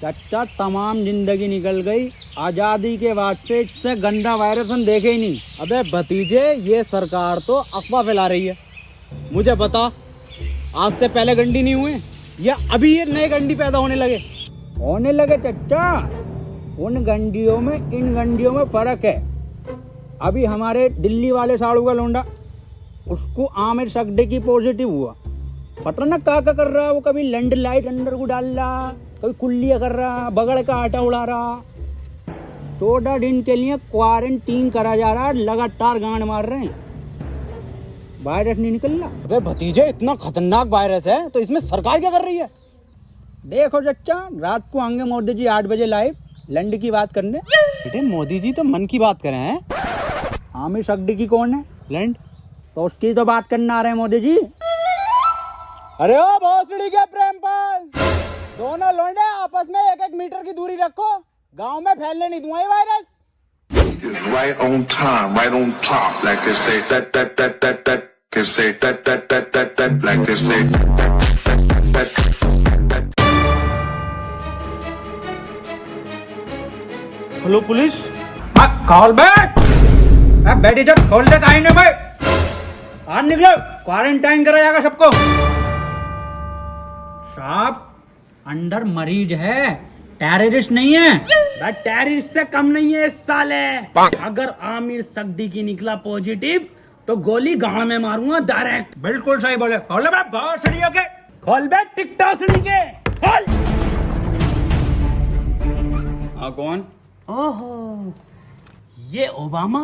चाचा तमाम जिंदगी निकल गई, आजादी के बाद से इससे गंदा वायरस हम देखे ही नहीं। अबे भतीजे, ये सरकार तो अफवाह फैला रही है। मुझे बता, आज से पहले गंडी नहीं हुए या अभी ये नए गंडी पैदा होने लगे चाचा। उन गंडियों में इन गंडियों में फर्क है। अभी हमारे दिल्ली वाले साड़ू का लोंडा, उसको आमिर सकदे की पॉजिटिव हुआ। पता ना क्या कर रहा है वो, कभी लैंड लाइट अंदर को डाल रहा, कभी कुल्लियाँ कर रहा, बगड़ का आटा उड़ा रहा। 14 दिन के लिए क्वारंटीन करा जा रहा है, लगातार गांड मार रहे हैं, वायरस नहीं निकल रहा। अबे भतीजे, इतना खतरनाक वायरस है तो इसमें सरकार क्या कर रही है? देखो चच्चा, रात को आएंगे मोदी जी 8 बजे लाइव लैंड की बात करने। बेटे, मोदी जी तो मन की बात करें हैं। आमिर सकदी की कौन है? लैंड तो उसकी तो बात करने आ रहे हैं मोदी जी। अरे ओ भोसड़ी के प्रेमपाल, दोनों लोंडे आपस में 1-1 मीटर की दूरी रखो, गांव में फैलने नहीं दूंगा ये virus. Right on time, right on top, like they say that, can say that, like they say that. Hello police. खोल बैठ, बैठ इधर, खोल दे काहे भाई। आज निकलो, क्वारंटाइन करा जाएगा सबको। साहब, अंदर मरीज है, टेररिस्ट नहीं है। टेररिस्ट से कम नहीं है इस साले। अगर आमिर सकदी की निकला पॉजिटिव तो गोली गांव में मारूंगा डायरेक्ट। बिल्कुल सही बोले। खोल बैठ, बहुत सड़ी हो के खोल बैठ टिकटॉक सुनी के खोल। कौन? ओहो, ये ओबामा,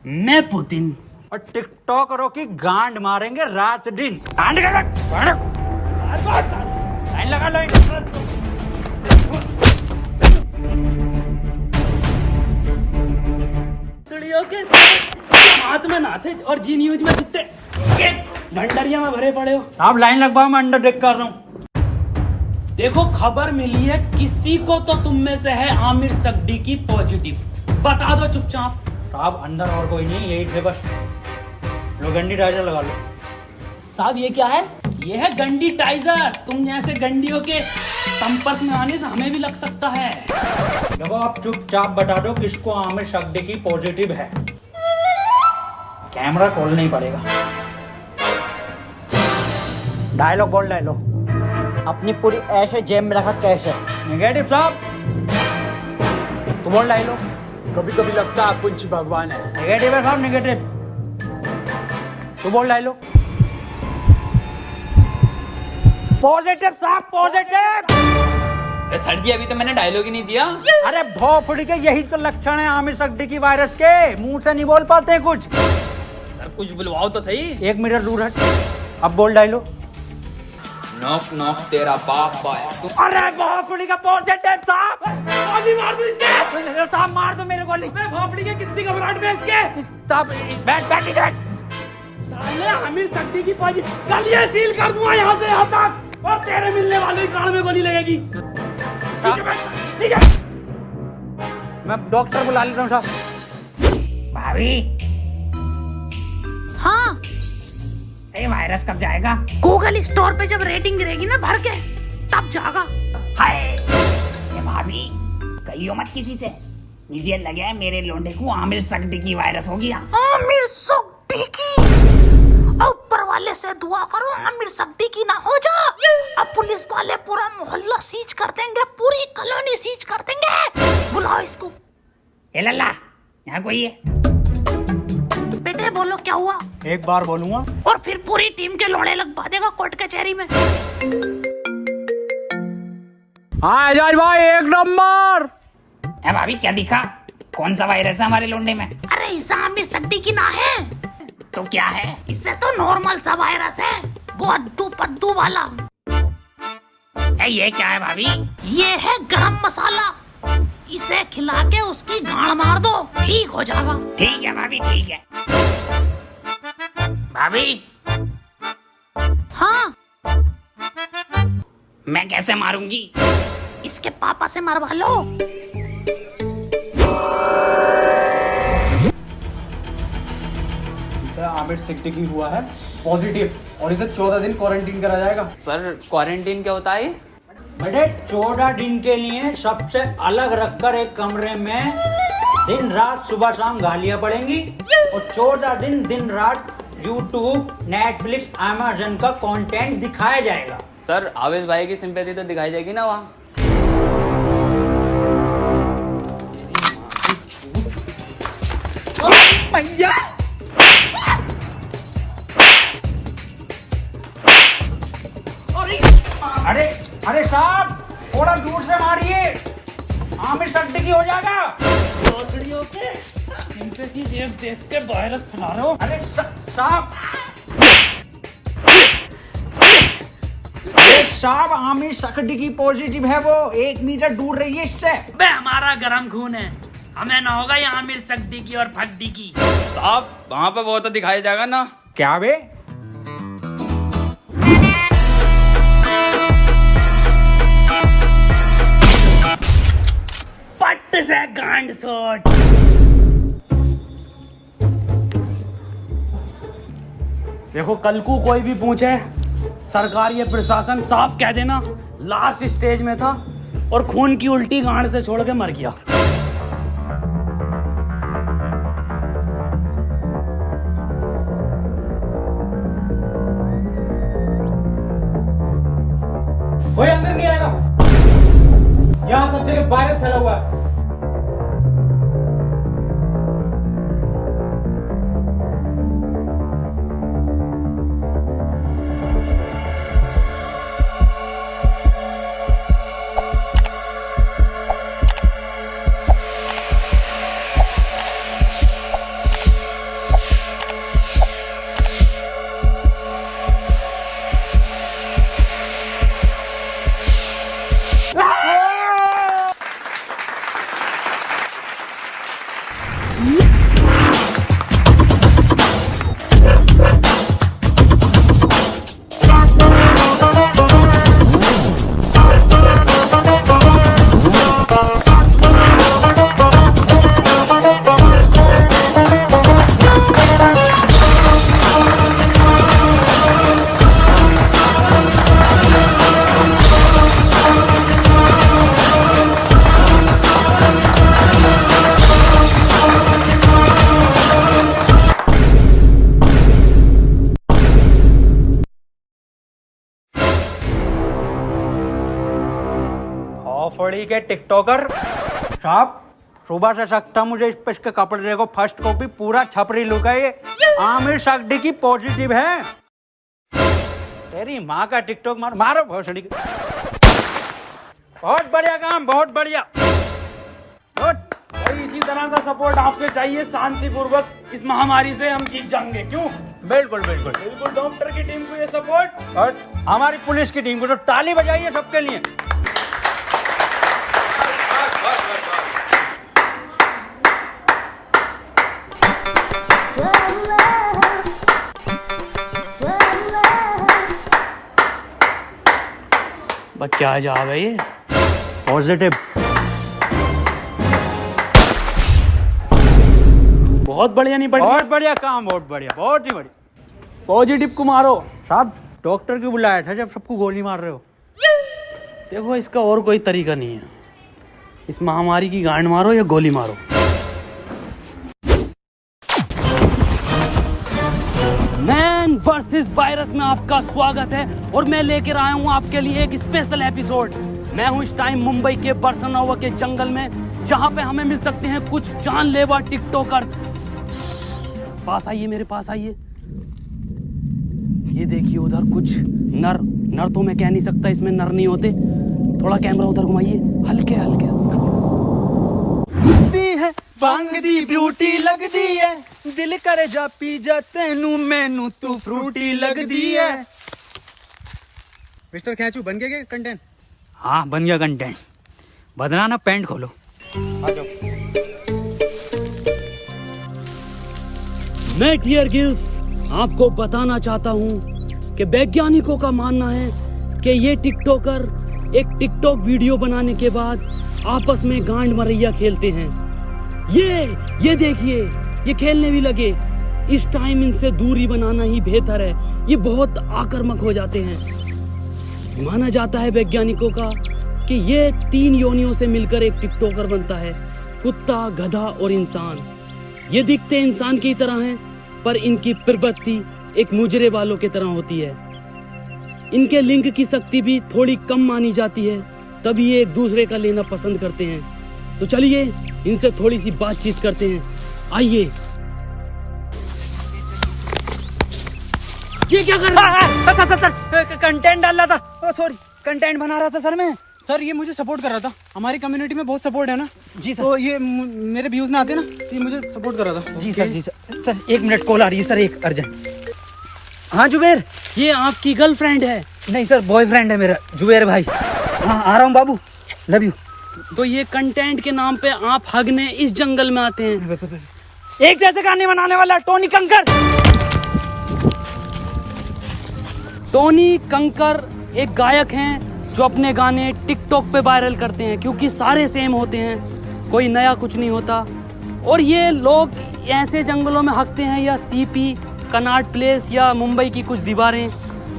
मैं पुतिन। और टिकटॉकरों की गांड मारेंगे रात दिन। लाइन लगा लो। हाथ में ना थे और जी न्यूज में कितने भंडरिया में भरे पड़े हो। आप लाइन लगवाओ, मैं अंडर टेक कर रहा हूँ। देखो, खबर मिली है किसी को तो तुम में से है आमिर सकदी की पॉजिटिव, बता दो चुपचाप। साहब, अंदर और कोई नहीं, यही थे बस। लो गंडी टाइजर लगा लो। साहब, ये क्या है? ये है गंडी टाइजर। तुम जैसे गंडियों के संपर्क में आने से हमें भी लग सकता है। देखो, आप चुपचाप बता दो किसको आमिर सकदी की पॉजिटिव है। कैमरा खोलना ही पड़ेगा। डायलॉग बोल, डायलॉग। अपनी पूरी ऐसे जेब में रखा कैसे? नेगेटिव साहब, तू बोल डायलॉग। कभी कभी लगता है कुछ भगवान है। नेगेटिव है साहब, नेगेटिव। तू बोल डायलॉग। पॉजिटिव साहब, पॉजिटिव। सर जी, अभी तो मैंने डायलॉग ही नहीं दिया। अरे भोफड़ी के, यही तो लक्षण है आमिर सकदी की वायरस के। मुंह से नहीं बोल पाते कुछ। सर, कुछ बुलवाओ तो सही। 1 मीटर दूर हट। अब बोल डायलॉग। नॉक नॉक तेरा बाप है। अरे भोफड़ी का पॉजिटिव साहब। गोली मार दो इसके। साहब, मार दो मेरे गोली। मैं भोपड़ी के कितनी घबराहट में इसके। साहब, बैठ बैठ इधर। साले आमिर सकदी की पॉजिटिव, कल ये सील कर दूंगा यहाँ से यहाँ तक, और तेरे मिलने वाले कान में गोली लगेगी। मैं डॉक्टर बुला लेता हूँ साहब। भाभी, हाँ, ये वायरस कब जाएगा? गूगल स्टोर पे जब रेटिंग गिरेगी ना भर के, तब जाएगा। हाय, ये भाभी, कहियो मत किसी से। मुझे लगा मेरे लोंडे को आमिर सकदी की वायरस हो गया। आमिर सकदी की? और ऊपर वाले से दुआ करो आमिर सकदी की ना हो जा। अब पुलिस वाले पूरा मोहल्ला सीज कर देंगे, पूरी कॉलोनी सीज कर देंगे। बुलाओ इसको। ए लल्ला, यहाँ कोई है? बेटे बोलो क्या हुआ? एक बार बोलूंगा और फिर पूरी टीम के लोड़े लगवा देगा कोर्ट कचहरी में। हाँ एजाज भाई, 1 नंबर। ए भाभी, क्या दिखा? कौन सा वायरस है हमारे लोंडे में? अरे इसे आमिर सकदी की ना है तो क्या है? इससे तो नॉर्मल सा वायरस है, वो अद्दू पद्दू वाला। ये क्या है भाभी? ये है गरम मसाला। इसे खिला के उसकी गांड मार दो, ठीक हो जाएगा। ठीक है भाभी, ठीक है। भाभी, हाँ, मैं कैसे मारूंगी? इसके पापा से मरवा लो। आमिर सकदी की हुआ है पॉजिटिव और इसे 14 दिन क्वारंटीन करा जाएगा। सर, क्वारंटीन क्या होता है? बेटे 14 दिन के लिए सबसे अलग रखकर एक कमरे में दिन रात सुबह शाम गालियां पड़ेंगी और 14 दिन रात यूट्यूब, नेटफ्लिक्स, अमेज़न का कंटेंट दिखाया जाएगा। सर आवेश भाई की सिंपैथी तो दिखाई जाएगी ना वहाँ। भैया अरे अरे साहब थोड़ा दूर से मारिए, आमिर सड्डी की हो जाएगा। भोसड़ियों पे सिंपैथी देख के वायरस फैला रहे हो। अरे साहब अरे साहब आमिर सड्डी की पॉजिटिव है, वो 1 मीटर दूर रहिए इससे। बे हमारा गरम खून है, हमें ना होगा ये आमिर सड्डी की और फड्डी की। साहब वहाँ पे वो तो दिखाया जाएगा ना। क्या बे? पट्ट से गांड शॉट। देखो कल को कोई भी पूछे, सरकार ये प्रशासन साफ कह देना लास्ट स्टेज में था और खून की उल्टी गांड से छोड़ के मर गया। कोई अंदर नहीं आएगा, यहाँ सब जगह वायरस फैला हुआ है। फड़ी के टिकटॉकर साहब, सुबह से सकता मुझे इस पे इसके कपड़े देखो, फर्स्ट कॉपी पूरा छपरी लुक है ये। आमिर सड्डी की पॉजिटिव है। तेरी माँ का टिकटॉक मारो भोसड़ी की। बहुत बढ़िया काम, बहुत बढ़िया। भाई इसी तरह का सपोर्ट आपसे चाहिए, शांतिपूर्वक इस महामारी से हम जीत जाएंगे। क्यों? बिल्कुल बिल्कुल बिल्कुल डॉक्टर की टीम को ये सपोर्ट और हमारी पुलिस की टीम को तो ताली बजाइए सबके लिए। बस क्या जा है ये पॉजिटिव, बहुत बढ़िया। नहीं बहुत बढ़िया काम, बहुत बढ़िया, बहुत ही बढ़िया। पॉजिटिव को मारो साहब, डॉक्टर क्यों बुलाया था जब सबको गोली मार रहे हो? देखो इसका और कोई तरीका नहीं है, इस महामारी की गांड मारो या गोली मारो। मैन वर्सेस वायरस में आपका स्वागत है और मैं लेकर आया हूं आपके लिए एक स्पेशल एपिसोड। मैं हूं इस टाइम मुंबई के बरसनावा के जंगल में, जहां पे हमें मिल सकते हैं कुछ जानलेवा टिकटॉकर। पास आइए, मेरे पास आइए। ये देखिए उधर कुछ नर तो मैं कह नहीं सकता, इसमें नर नहीं होते। थोड़ा कैमरा उधर घुमाइए, हल्के हल्के। है बांग दी ब्यूटी लगदी है, दिल करे जा पी जा तेनू मैनू तू फ्रूटी लगदी है। मिस्टर खैचू बन गया कंटेंट? हाँ बन गया कंटेंट। बदना ना, पैंट खोलो। आ जाओ। मैं क्लियर गिल्स आपको बताना चाहता हूं कि वैज्ञानिकों का मानना है कि ये टिकटॉकर एक टिकटॉक वीडियो बनाने के बाद आपस में गांड मरैया खेलते हैं। ये देखिए, ये खेलने भी लगे। इस टाइम इनसे दूरी बनाना ही बेहतर है, ये बहुत आक्रामक हो जाते हैं। माना जाता है वैज्ञानिकों का कि ये 3 योनियों से मिलकर एक टिकटॉकर बनता है, कुत्ता, गधा और इंसान। ये दिखते इंसान की तरह हैं, पर इनकी प्रवृत्ति एक मुजरे वालों की तरह होती है। इनके लिंग की शक्ति भी थोड़ी कम मानी जाती है, तभी ये एक दूसरे का लेना पसंद करते हैं। तो चलिए इनसे थोड़ी सी बातचीत करते हैं, आइए। ये क्या कर रहा है? सर कंटेंट डाल रहा था, सॉरी कंटेंट बना रहा था सर मैं। सर ये मुझे सपोर्ट कर रहा था, हमारी कम्युनिटी में बहुत सपोर्ट है ना जी सर। तो ये मेरे व्यूज ना आते ना, ये मुझे सपोर्ट कर रहा था। जी सर, जी सर। सर 1 मिनट कॉल आ रही है सर, एक अर्जेंट। हाँ जुबेर, ये आपकी गर्लफ्रेंड है? नहीं सर बॉयफ्रेंड है मेरा, जुबेर भाई। हाँ आ रहा हूँ बाबू, लव यू। तो ये कंटेंट के नाम पे आप हगने इस जंगल में आते हैं? एक जैसे गाने बनाने वाला टोनी कंकर। टोनी कंकर एक गायक हैं जो अपने गाने टिकटॉक पे वायरल करते हैं, क्योंकि सारे सेम होते हैं, कोई नया कुछ नहीं होता। और ये लोग ऐसे जंगलों में हकते हैं, या सीपी, कनॉट प्लेस या मुंबई की कुछ दीवारें।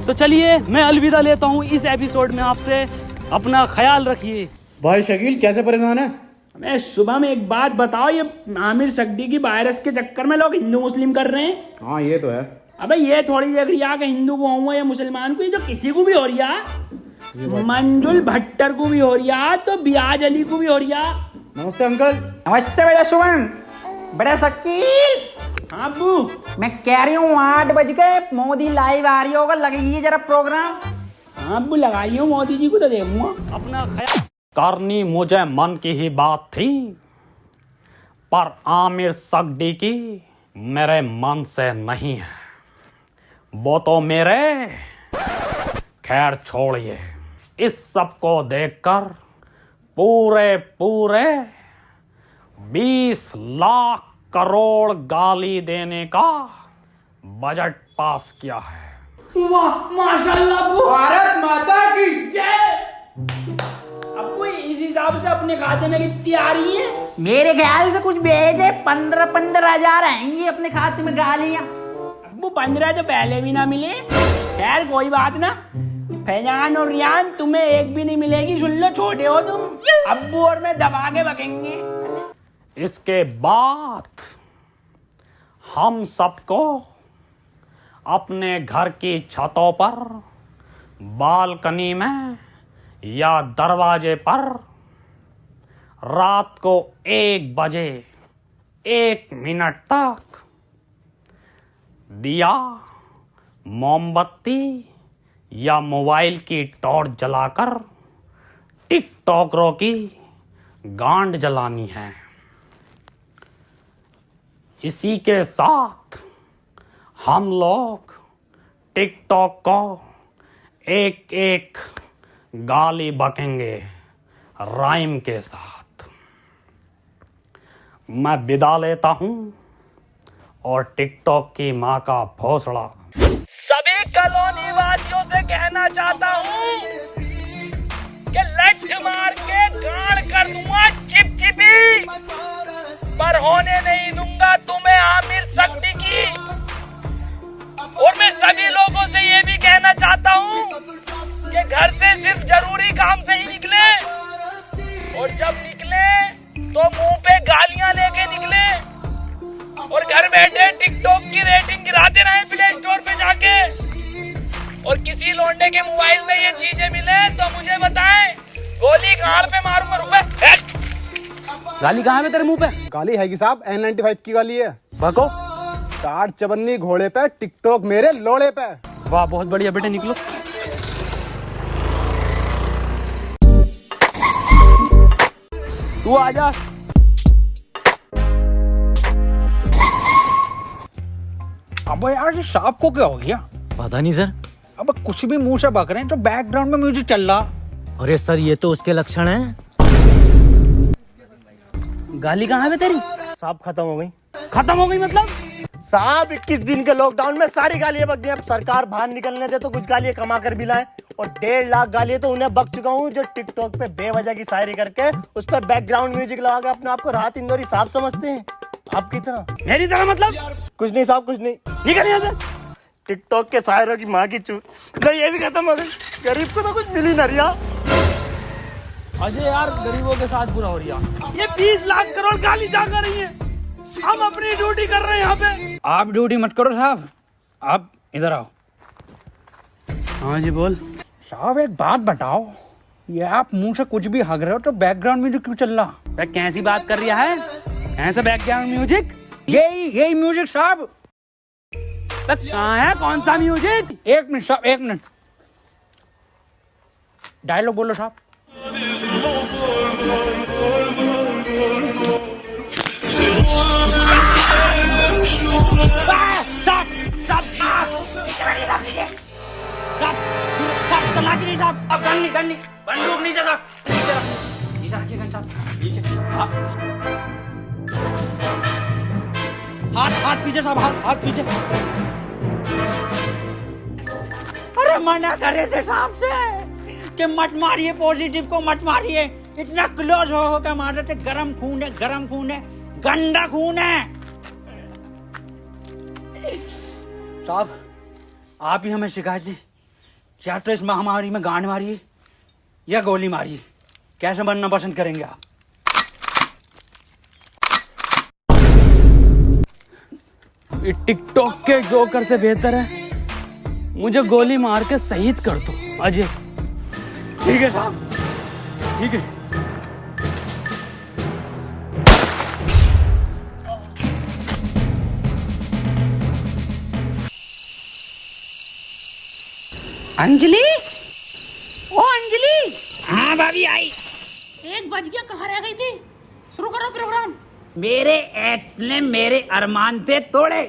तो चलिए मैं अलविदा लेता हूँ इस एपिसोड में आपसे। अपना ख्याल रखिए। भाई शकील कैसे परेशान है? मैं सुबह में एक बात बताओ, ये आमिर सक्दी की वायरस के चक्कर में लोग हिंदू मुस्लिम कर रहे हैं। हाँ ये तो है। अबे ये थोड़ी देख रही है कि हिंदू को हुआ या मुसलमान को, ये तो किसी को भी हो रही है। मंजुल भट्टर को भी हो रही है, तो बियाज अली को भी हो रही है। नमस्ते अंकल। नमस्ते बेटा सुमन, बड़ा शकील। हाँ अब्बू, मैं कह रही हूँ 8 बज गए, मोदी लाइव आ रही होगा, लगाइए जरा प्रोग्राम। हाँ अब्बू लगाई हूँ, मोदी जी को तो देखूंगा। अपना ख्याल। करनी मुझे मन की ही बात थी, पर आमिर सक्दी की मेरे मन से नहीं है। वो तो मेरे, खैर छोड़िए। इस सब को देखकर पूरे 20 लाख करोड़ गाली देने का बजट पास किया है। वाह माशाल्लाह अब्बू, भारत माता की जय। अब्बू इस हिसाब से अपने खाते में कितनी आ रही है? मेरे ख्याल से कुछ भेजे 15 हजार आएंगी अपने खाते में गालियाँ। अब्बू 15 तो पहले भी ना मिले। खैर कोई बात ना, फैजान और रियान तुम्हें एक भी नहीं मिलेगी, सुन लो, छोटे हो तुम। अब्बू और मैं दबा के बकेंगे। इसके बाद हम सबको अपने घर की छतों पर, बालकनी में या दरवाजे पर रात को 1 बजे 1 मिनट तक दिया, मोमबत्ती या मोबाइल की टॉर्च जलाकर टिकटॉकरों की गांड जलानी है। इसी के साथ हम लोग टिकटॉक को एक गाली बकेंगे राइम के साथ। मैं विदा लेता हूं और टिकटॉक की मां का भोसड़ा सभी कॉलोनी वासियों से कहना चाहता हूँ कि लठ मार के गाड़ कर दूंगा चिपचिपी, पर होने नहीं दूंगा तुम्हें आमिर सक्दी की। और मैं सभी लोगों से ये भी कहना चाहता हूँ कि घर से सिर्फ जरूरी काम से ही निकले, और जब निकले तो मुंह पे गालियां लेके निकले, और घर बैठे टिकटॉक की रेटिंग गिराते रहे प्ले स्टोर पे जाके। और किसी लौंडे के मोबाइल में ये चीजें मिले तो मुझे बताएं, गोली गाल पे मारूंगा। रुपए गाली कहाँ है तेरे मुंह पे? गाली है कि साहब N95 की गाली है। भको। 4 चवन्नी घोड़े पे, टिकटॉक मेरे लोड़े पे। वाह बहुत बढ़िया बेटे, निकलो। तू आजा। अब यार ये सांप को क्या हो गया? पता नहीं सर। अब कुछ भी मुंह से बक रहे हैं, तो बैकग्राउंड में म्यूजिक चल रहा। अरे सर ये तो उसके लक्षण हैं। गाली कहाँ है तेरी? साहब खत्म हो गई। खत्म हो गई मतलब? साहब 21 दिन के लॉकडाउन में सारी गालियां बक गई। अब सरकार बाहर निकलने दे तो कुछ गालियां कमा कर भी लाए, और 1.5 लाख गालियां तो उन्हें बक चुका हूँ जो टिकटॉक पे बेवजह की शायरी करके उस पर बैकग्राउंड म्यूजिक लगा के अपने आप को राहत इंदौरी साहब समझते हैं। आपकी तरह? मेरी तरह मतलब? कुछ नहीं साहब, कुछ नहीं। ठीक है यहाँ से। टिकटॉक के शायरों की माँ की चूत। ये भी खत्म हो गई। गरीब को तो कुछ मिली ना रिया। अजय यार गरीबों के साथ बुरा हो रहा। ये 20 लाख करोड़ गाली जा कर रही है, हम अपनी ड्यूटी कर रहे हैं यहाँ पे। आप ड्यूटी मत करो साहब, आप इधर आओ। हाँ जी बोल। साहब एक बात बताओ, ये आप मुंह से कुछ भी हग रहे हो तो बैकग्राउंड म्यूजिक क्यों चल रहा? कैसी बात कर रहा है? ऐसा बैकग्राउंड म्यूजिक? यही म्यूजिक साहब। कहाँ है, कौन सा म्यूजिक? एक मिनट साहब, एक मिनट। डायलॉग बोलो साहब। अब गन बंदूक नीचे रख, नीचे रखिए गन साहब, नीचे। हाथ पीछे साहब, हाथ पीछे। अरे मना करे थे साहब से कि मत मारिए, पॉजिटिव को मत मारिए। इतना क्लोज हो के मार रहे थे। गरम खून है, गंदा खून है। साहब आप ही हमें शिकायत दी, या तो इस महामारी में गांड मारिए या गोली मारिए, कैसे बनना पसंद करेंगे आप? टिकटॉक के जोकर से बेहतर है मुझे गोली मार के शहीद कर दो अजय। ठीक है साहब, ठीक है। अंजलि, ओ अंजलि। हाँ भाभी आई। 1 बज गया, कहाँ रह गई थी? शुरू करो प्रोग्राम। मेरे एक्स ने मेरे अरमान थे तोड़े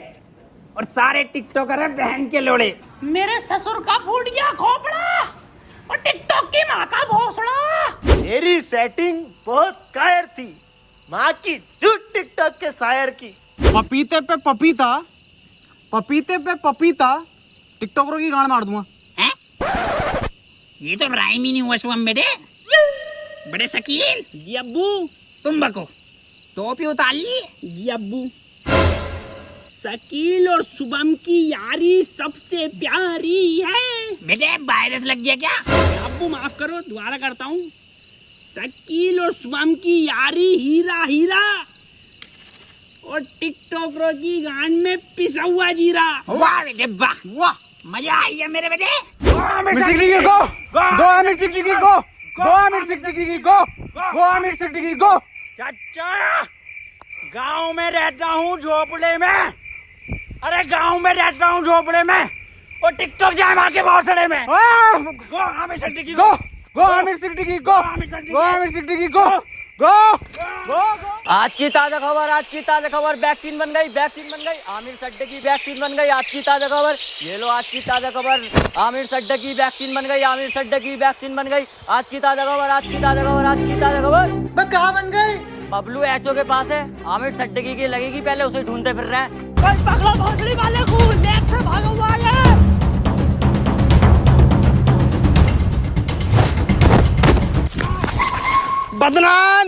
और सारे टिकटॉकर हैं बहन के लोड़े। मेरे ससुर का फूट गया खोपड़ा और टिकटॉक की माँ का भोसड़ा। मेरी सेटिंग बहुत कायर थी, माँ की झूठ टिकटॉक के शायर की। पपीते पे पपीता, पपीते पे पपीता, टिकटॉकरों की गांड मार दूंगा। ये तो राइम ही नहीं हुआ शुभम बेटे। बड़े शकील जी अब्बू, तुम बको टोपी उतार ली जी अब्बू। शकील और शुभम की यारी सबसे प्यारी है। बेटे वायरस लग गया क्या? अब्बू माफ करो, दोबारा करता हूँ। शकील और शुभम की यारी हीरा हीरा और टिकटॉकरों की गांड में पिसा हुआ जीरा। वाह बेटे वाह, वाह मजा आई है मेरे बेटे। चाचा गांव में रहता हूँ झोपड़े में, अरे गांव में रहता हूँ झोपड़े में और टिकटॉक जाए मार के भौसड़े में। गो आमिर सिद्दीकी गो, गो आमिर सिद्दीकी गो, गो आमिर सिद्दीकी गो, गो गो। आज की ताजा खबर, वैक्सीन बन गई, आमिर सड्डे की वैक्सीन बन गई। आज की ताजा खबर, ये लो आज की ताजा खबर, आमिर सड्डे की वैक्सीन बन गई, आज की ताजा खबर। मैं कहाँ बन गई? बबलू एचओ के पास है, आमिर सड्डे की लगेगी, पहले उसे ढूंढते फिर रहे हैं। पकड़ो भोसड़ी वाले को, लेक से भागा हुआ है। बदनाम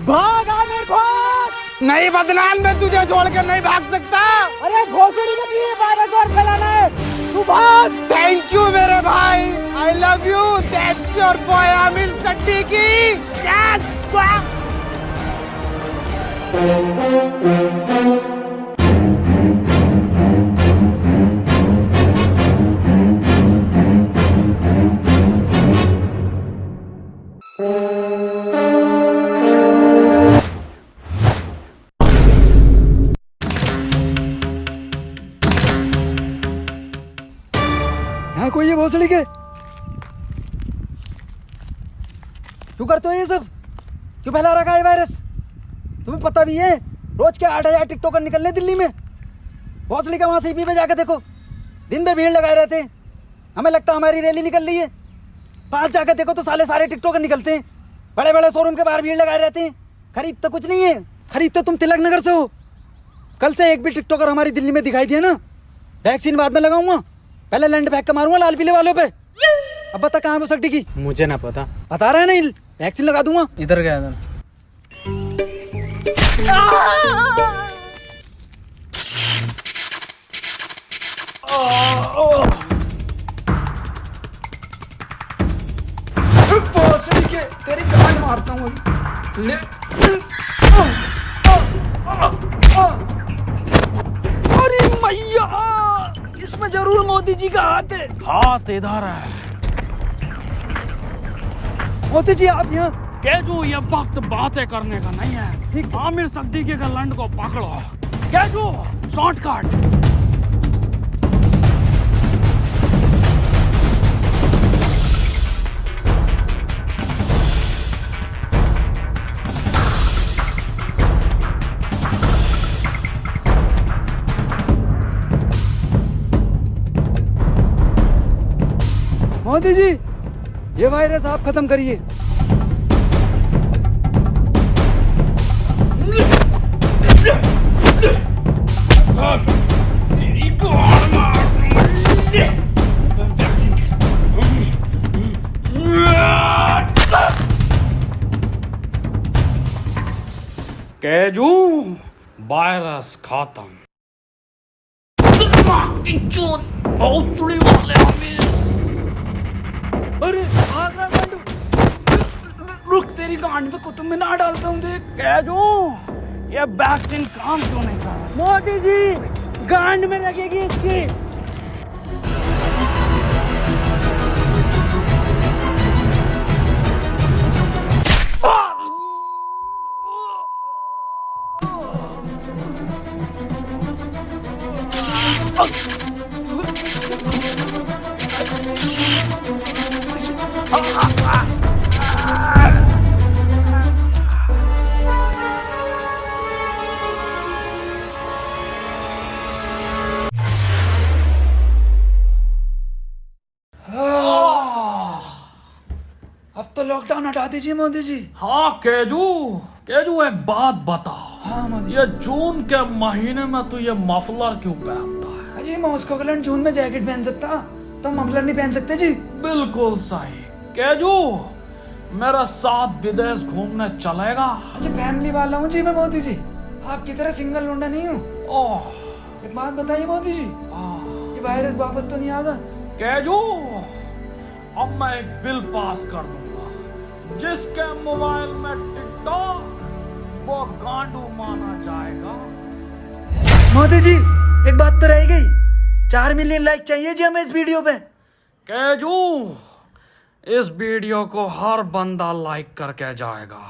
भाग, आमिर भाग। नहीं बदनाम, मैं तुझे छोड़कर नहीं भाग सकता। अरे भोसड़ी का दिए वायरस और फैलाना है, तू भाग। थैंक यू मेरे भाई, I love you. That's your boy Aamir Siddiqui. Yes है कोई ये भोसड़ी के? क्यों करते हो ये सब? क्यों फैला रखा है वायरस? तुम्हें पता भी है रोज के 8,000 टिकटॉकर निकलने दिल्ली में। भोसड़ी का वहां सीपी पे जाकर देखो, दिन भर भीड़ लगाए रहते हैं। हमें लगता है हमारी रैली निकल रही है। पास जाकर देखो तो सारे टिकटॉकर निकलते हैं। बड़े बड़े शोरूम के बाहर भीड़ लगाए रहते हैं। खरीद तो कुछ नहीं है, खरीद तो तुम तिलक नगर से हो। कल से एक भी टिकटॉकर हमारी दिल्ली में दिखाई दिया ना, वैक्सीन बाद में लगाऊंगा, पहले लैंड फेंक के मारूंगा लाल पीले वालों पे। अब बता कहाँ है वो सट्टी की? मुझे ना पता। बता रहा है नहीं, वैक्सीन लगा दूंगा। इधर गया था। भोसड़ी के तेरी गांड मारता हूँ ले अरे मैया, इसमें जरूर मोदी जी का हाथ है। हाथ इधर है। मोदी जी आप यहाँ। केजू, ये वक्त बातें करने का नहीं है। आमिर सिद्दीकी के लंड को पकड़ो। केजू, शॉर्टकट। मोदी जी, ये वायरस आप खत्म करिए। केजू, वायरस खत्म। अरे भाग रहा गांडू, रुक तेरी गांड पे कुतुब मीनार डालता हूँ देख। केजू, ये वैक्सीन काम क्यों नहीं कर रहा? मोदी जी, गांड में लगेगी इसकी। अब तो लॉकडाउन हटा दीजिए मोदी जी। हाँ केजू, केजू एक बात बता। हाँ मोदी ये जून के महीने में तू ये मफलर क्यों पहनता है? जी, मॉस्को का जून में जैकेट पहन सकता, तो मफलर नहीं पहन सकते जी। बिल्कुल सही। केजू, मेरा साथ विदेश घूमने चलेगा? अच्छा, फैमिली वाला हूँ जी मैं मोदी जी, आपकी तरह सिंगल लौंडा नहीं हूँ। ओह, एक बात बताइए मोदी जी, ये वायरस वापस तो नहीं आएगा? केजू, अब मैं एक बिल पास कर दूंगा, जिसके मोबाइल में टिकटॉक वो गांडू माना जाएगा। मोदी जी, एक बात तो रह गई, 4 मिलियन लाइक चाहिए जी हमें इस वीडियो पे। केजू, इस वीडियो को हर बंदा लाइक करके जाएगा।